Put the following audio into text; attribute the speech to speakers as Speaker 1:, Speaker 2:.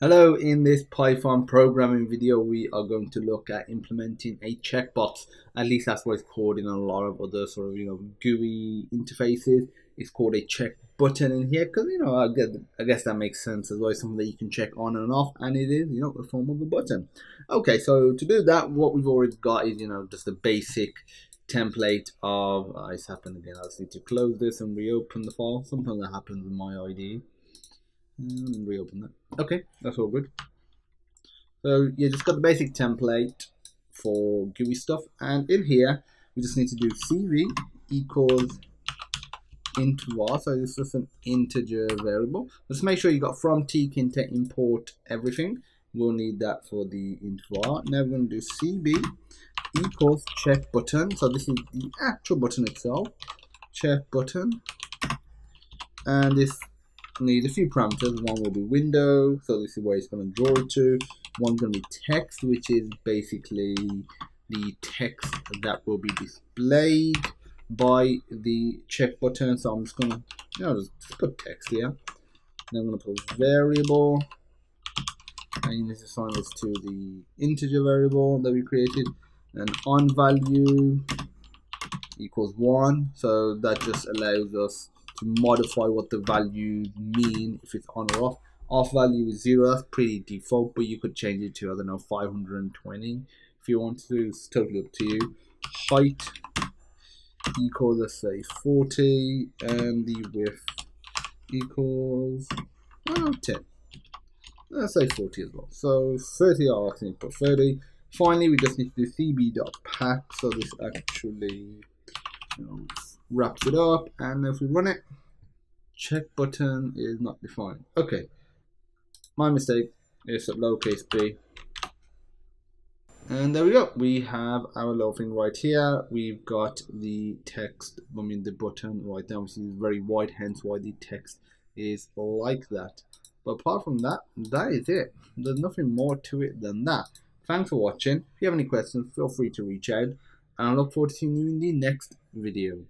Speaker 1: Hello, in this Python programming video we are going to look at implementing a checkbox. At least that's what it's called in a lot of other sort of GUI interfaces. It's called a check button in here because I guess that makes sense as well. It's something that you can check on and off, and it is the form of a button. Okay, so to do that, what we've already got is just the basic template of it's happened again. I just need to close this and reopen the file. Sometimes that happens with my IDE. And reopen that. Okay, that's all good. So you just got the basic template for GUI stuff, and in here we just need to do CV equals int var. So this is just an integer variable. Just make sure you got from tkin to import everything. We'll need that for the int var. Now we're going to do CB equals check button. So this is the actual button itself. Check button, and this need a few parameters. One will be window, so this is where it's going to draw it to. One's going to be text, which is basically the text that will be displayed by the check button. So I'm just going to just put text here. Then I'm going to put variable, and you need to assign this to the integer variable that we created, and on value equals 1. So that just allows us to modify what the values mean if it's on or off. Off value is 0. That's pretty default, but you could change it to, I don't know, 520 if you want to. It's totally up to you. Height equals, let's say, 40, and the width equals 10. Let's say 40 as well. So 30, I'll actually put 30. Finally, we just need to do cb.pack, so this actually wraps it up, and if we run it, check button is not defined. Okay, my mistake. It's at lowercase b, and there we go. We have our little thing right here. We've got the text, the button right now, which is very wide, hence why the text is like that. But apart from that, that is it. There's nothing more to it than that. Thanks for watching. If you have any questions, feel free to reach out, and I look forward to seeing you in the next video.